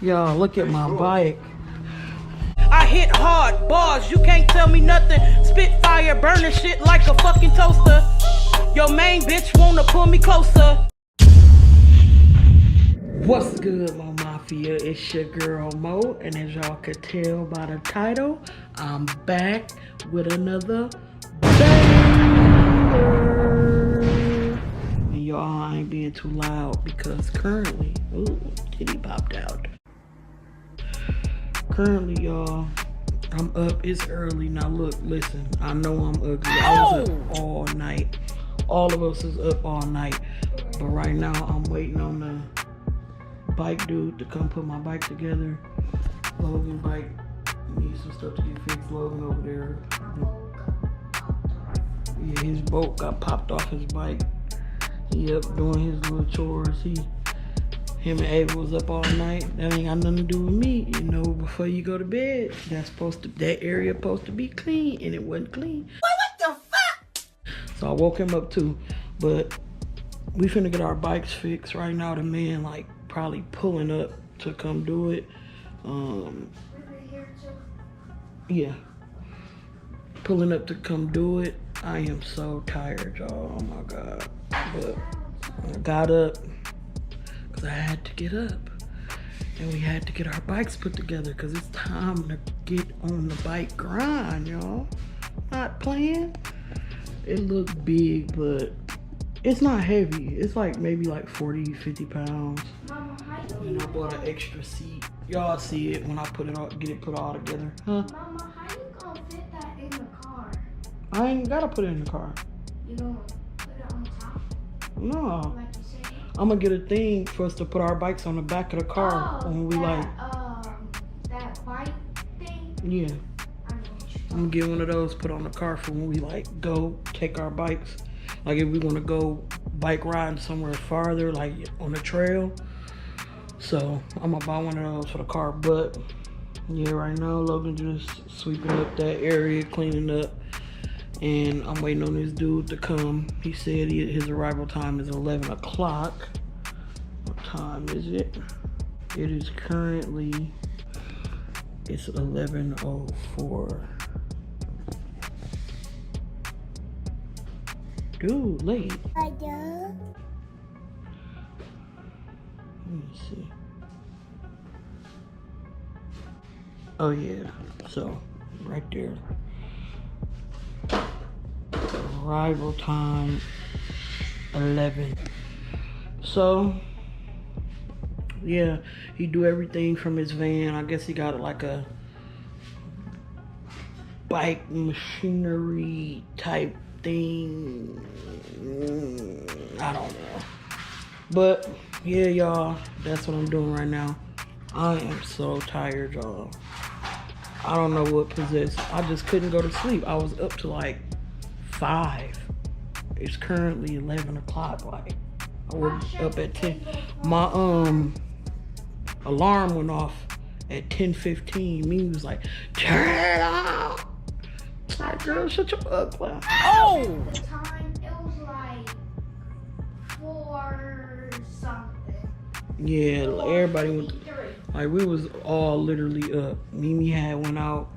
Y'all, look at my bike. I hit hard, bars, you can't tell me nothing. Spit fire, burning shit like a fucking toaster. Your main bitch wanna pull me closer. What's good, Mo Mafia? It's your girl Mo, and as y'all could tell by the title, I'm back with another banger. And y'all, I ain't being too loud because currently, ooh, kitty popped out. Currently, y'all, I'm up. It's early now. Look, listen. I know I'm ugly. I was up all night. All of us is up all night. But right now, I'm waiting on the bike dude to come put my bike together. Logan bike needs some stuff to get fixed. Logan over there. Yeah, his bolt got popped off his bike. He up doing his little chores. Him and Ava was up all night. That ain't got nothing to do with me. You know, before you go to bed, that area supposed to be clean, and it wasn't clean. What the fuck? So I woke him up too. But we finna get our bikes fixed right now. The man like probably pulling up to come do it. Yeah, pulling up to come do it. I am so tired, y'all. Oh my god. But I got up. I had to get up and we had to get our bikes put together because it's time to get on the bike grind, y'all. Not playing. It looks big, but it's not heavy. It's like maybe like 40, 50 pounds. Mama, and I bought an extra seat. Y'all see it when I put it all, get it put all together. Huh? Mama, how you gonna fit that in the car? I ain't gotta put it in the car. You gonna put it on top? No. Like you said? I'm gonna get a thing for us to put our bikes on the back of the car when we that bike thing? Yeah. I know what you're I'm gonna get one of those put on the car for when we like go take our bikes. Like if we wanna go bike riding somewhere farther, like on the trail. So I'm gonna buy one of those for the car. But yeah, right now Logan just sweeping up that area, cleaning up. And I'm waiting on this dude to come. He said his arrival time is 11 o'clock. What time is it? It is currently, it's 11:04. Dude, late. Let me see. Oh yeah, so right there. Arrival time 11. So yeah, he do everything from his van. I guess he got like a bike machinery type thing. I don't know. But yeah, y'all, that's what I'm doing right now. I am so tired, y'all. I don't know what possessed. I just couldn't go to sleep. I was up to like 5. It's currently 11 o'clock. Like I was up at 10. My alarm went off at 10:15. Me was like, turn it off. Like, girl, shut your butt mouth. Oh! The time, it was like 4 something. Yeah, everybody went. Like we was all literally up. Mimi had went out.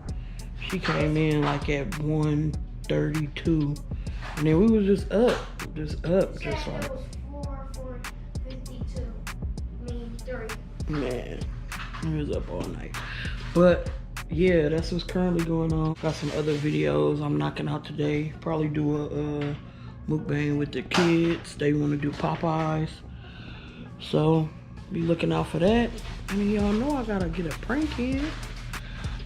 She came in like at 1:32, and then we was just up, just like. It was 4:52. Me 3. Man, we was up all night. But yeah, that's what's currently going on. Got some other videos I'm knocking out today. Probably do a mukbang with the kids. They want to do Popeyes, so be looking out for that. I mean, y'all know I gotta get a prank in.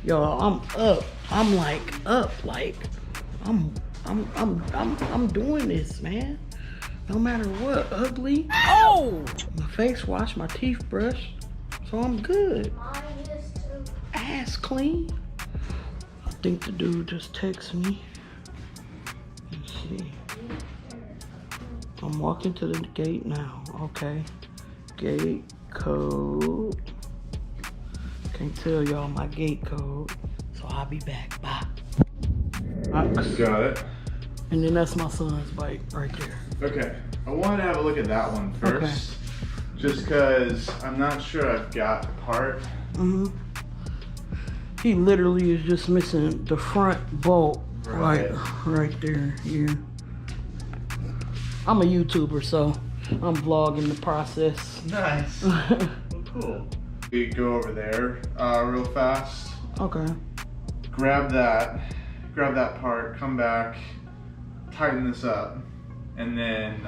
Y'all, I'm up. I'm like up. Like I'm doing this, man. No matter what, ugly. Oh! My face washed, my teeth brushed, so I'm good. Mine is too. Ass clean. I think the dude just texted me. Let's see. I'm walking to the gate now. Okay. Gate code. Can't tell y'all my gate code, so I'll be back. Bye. Got it. And then that's my son's bike right there. Okay. I wanted to have a look at that one first. Just cause I'm not sure I've got the part. He literally is just missing the front bolt, Right. right there. Yeah. I'm a YouTuber, so I'm vlogging the process. Nice. Well, cool. We go over there real fast. Okay. Grab that part, come back, tighten this up, and then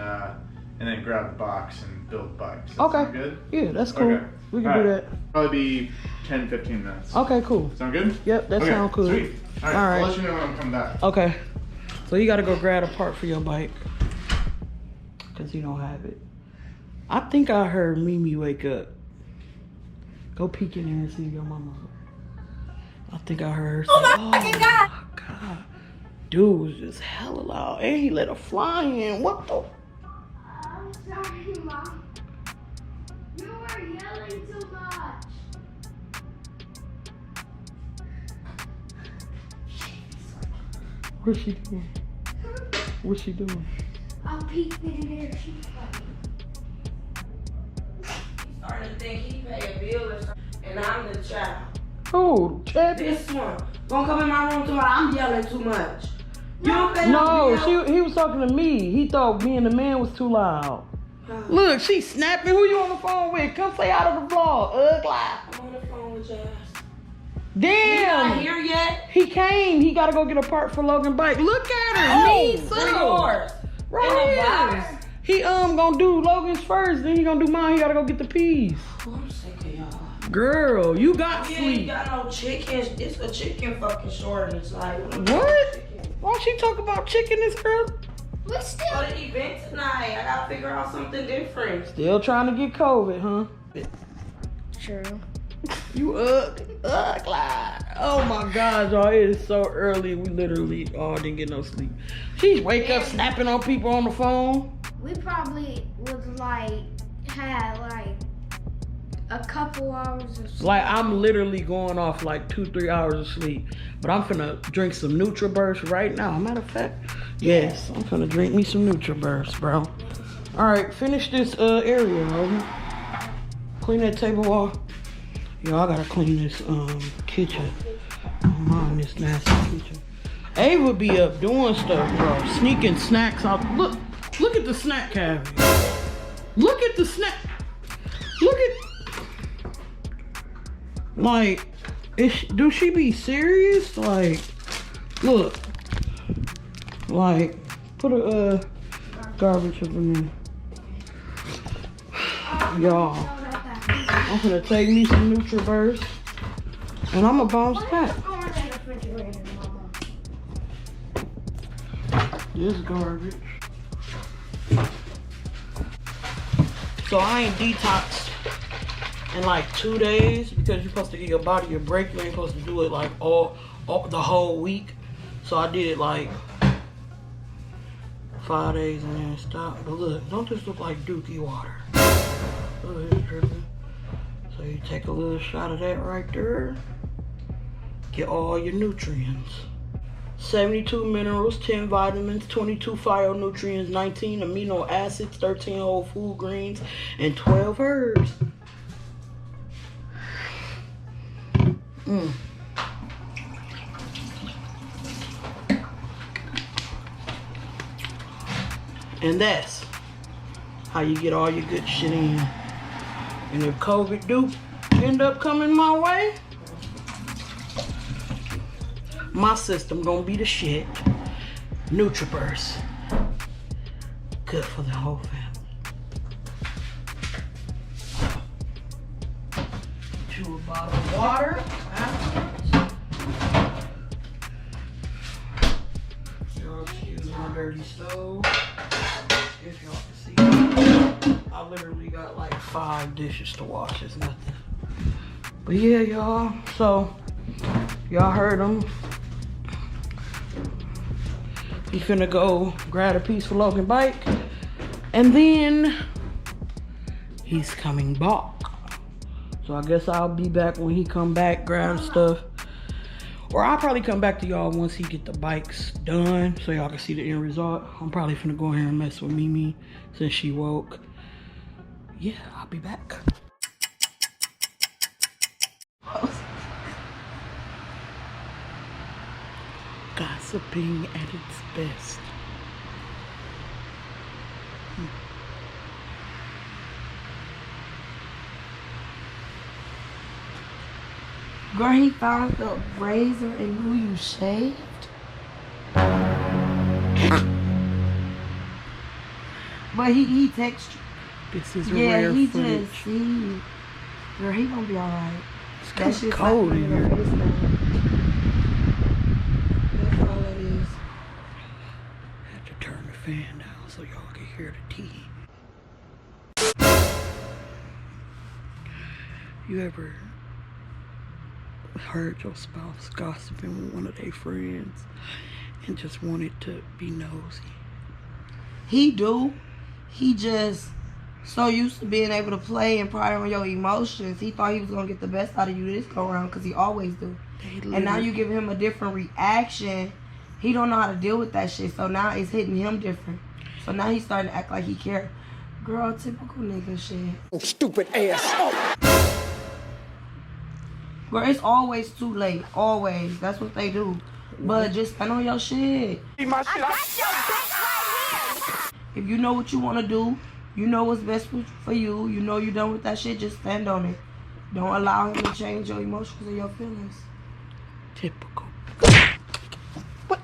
grab the box and build the bike. Does that sound good? Yeah, that's cool. Okay. We can All do right. that. Probably be 10-15 minutes. Okay, cool. Sound good? Yep, that okay, sounds cool. Sweet. All right. All right. I'll let you know when I'm coming back. Okay. So you gotta go grab a part for your bike. Cause you don't have it. I think I heard MEMEE wake up. Go peek in there and see your mama. I think I heard her say, oh my God. Dude was just hella loud. And he let her fly in. What the? I'm sorry, Mom. You were yelling too much. What's she doing? What's she doing? I'll peek in there. She's funny. Starting to think he pay a bill or something, and I'm the child. Who? Champion? This one gonna come in my room tomorrow. I'm yelling too much. You don't pay No, no bill. he was talking to me. He thought me and the man was too loud. Look, she snapping. Who you on the phone with? Come say out of the vlog. Ugly. I'm on the phone with your ass. Damn. You not here yet? He came. He gotta go get a part for Logan bike. Look at her. Me, Where son. yours? Right In the here. box? He gonna do Logan's first, then he gonna do mine. He gotta go get the peas. Oh, I'm sick of y'all. Girl, you got You ain't sleep. got no chicken. It's a chicken fucking shortage. Like What? Why she talk about chicken this early? We still. For the event tonight, I gotta figure out something different. Still trying to get COVID, huh? True. You ugly. Oh my God, y'all, it is so early. We literally all didn't get no sleep. She wake up snapping on people on the phone. We probably would had a couple hours of sleep. Like, I'm literally going off like 2-3 hours of sleep. But I'm finna drink some NutriBurst right now. Matter of fact, yes, I'm finna drink me some NutriBurst, bro. All right, finish this area, Logan. Clean that table wall. Yo, I gotta clean this kitchen. Oh man, this nasty kitchen. Ava be up doing stuff, bro. Sneaking snacks out. Look at the snack cabinet. Look at the snack. Look at. Like, do she be serious? Like, look. Like, put a garbage up in there. Y'all. I'm gonna take me some NutriBurst and I'm gonna bounce back. This garbage. So I ain't detoxed in like 2 days because you're supposed to give your body a break. You ain't supposed to do it like all the whole week. So I did like 5 days and then stop. But look, don't this look like dookie water? Look, it's dripping. So you take a little shot of that right there. Get all your nutrients. 72 minerals, 10 vitamins, 22 phytonutrients, 19 amino acids, 13 whole food greens, and 12 herbs. And that's how you get all your good shit in. And if COVID do end up coming my way, my system gonna be the shit. NutriBurst. Good for the whole family. Chew a bottle of water afterwards. Y'all excuse my dirty stove. If y'all can see, I literally got like 5 dishes to wash. It's nothing. But yeah, y'all. So, y'all heard him. He finna go grab a piece for Logan bike. And then he's coming back. So I guess I'll be back when he come back, grab stuff. Or I'll probably come back to y'all once he get the bikes done so y'all can see the end result. I'm probably finna go here and mess with MEMEE since she woke. yeah, I'll be back. Gossiping at its best. Girl, he found the razor and knew you shaved. But he texted you. This is Yeah, rare he footage. just see. Girl, he gonna be alright. It's That kind of shit's cold not in gonna here. hurt his stomach. That's all it is. Have to turn the fan down so y'all can hear the tea. You ever heard your spouse gossiping with one of their friends and just wanted to be nosy? He do. He just so used to being able to play and pry on your emotions. He thought he was gonna get the best out of you this go around because he always do. And now you give him a different reaction. He don't know how to deal with that shit. So now it's hitting him different. So now he's starting to act like he care. Girl, typical nigga shit. Oh, stupid ass. Girl, it's always too late. Always. That's what they do. But just stand on your shit. If you know what you want to do, you know what's best for you, you know you done with that shit, just stand on it. Don't allow him to change your emotions or your feelings. Typical. What?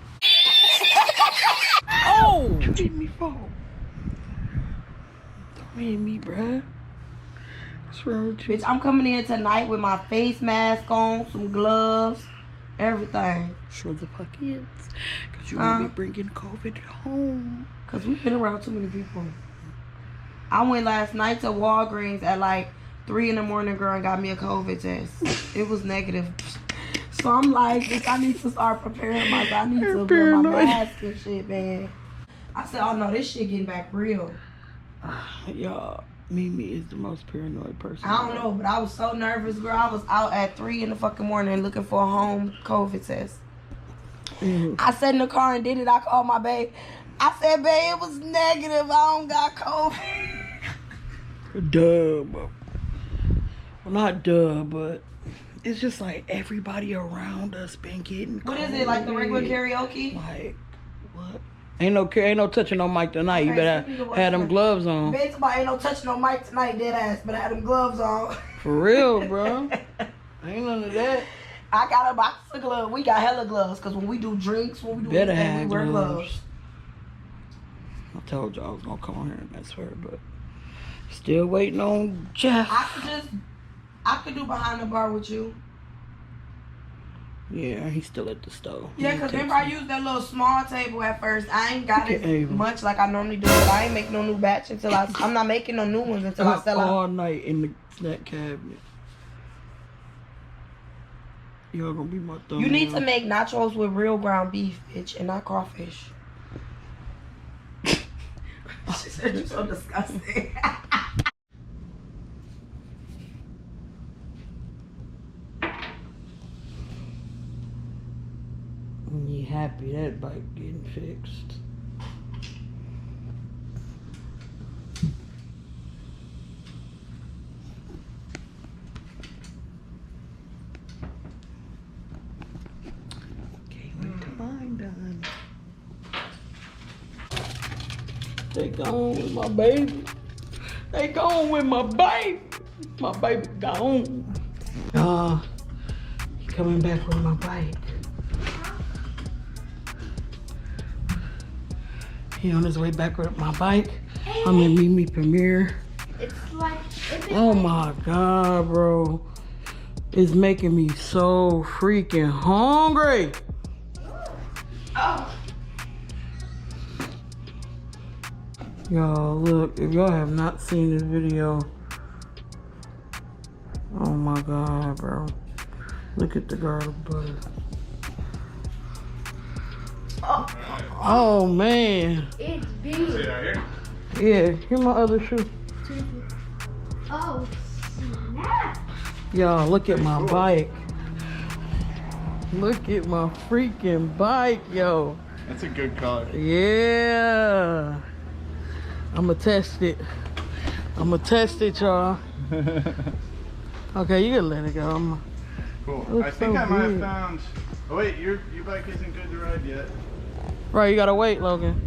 Oh! You made me fall. Don't hit me, bruh. What's wrong with you? Bitch, I'm coming in tonight with my face mask on, some gloves, everything. Show the pockets. Because you won't be bringing COVID home. Because we've been around too many people. I went last night to Walgreens at like 3 in the morning, girl, and got me a COVID test. It was negative. So I'm like, bitch, I need to start preparing myself. I need to wear my mask and shit, man. I said, oh no, this shit getting back real. Y'all, MEMEE is the most paranoid person. I don't know, but I was so nervous, girl. I was out at 3 in the fucking morning looking for a home COVID test. I sat in the car and did it. I called my babe. I said, babe, it was negative. I don't got COVID. Duh, but well, not duh, but it's just like everybody around us been getting What is it, like the regular karaoke? Like, what? Ain't no touching no mic tonight. You better have them gloves on. Babe, somebody ain't no touching no mic tonight, dead ass, but I had them gloves on. For real, bro. Ain't none of that. I got a box of gloves. We got hella gloves, because when we do drinks, when we do Better anything, have we wear gloves. gloves. I told y'all I was gonna come on here and mess with her, but still waiting on Jeff. I could do behind the bar with you. Yeah, he's still at the stove. Yeah, because remember I used that little small table at first. I ain't got Look at as Ava. much like I normally do, but I ain't make no new batch until I'm not making no new ones until I sell out. all night in the snack cabinet. Y'all gonna be my thumb. You need to make nachos with real ground beef, bitch, and not crawfish. She said you're so disgusting. You happy that bike getting fixed? Can't wait till mine done. They gone with my baby. They gone with my baby. My baby gone. He coming back with my bike. He on his way back with my bike. I'm in MEMEE premiere. It's like, Oh my God, bro. It's making me so freaking hungry. oh, Y'all, look, if y'all have not seen this video, oh my God, bro. Look at the garlic butter. Oh man. it's big. Here. Yeah, here my other shoe. Oh, snap. Y'all, look at my bike. Look at my freaking bike, yo. That's a good color. Yeah. I'ma test it. I'm gonna test it, y'all. Okay, you can let it go. Cool. Looks I think so I might have big. found. Oh wait, your bike isn't good to ride yet. Right, you gotta wait, Logan.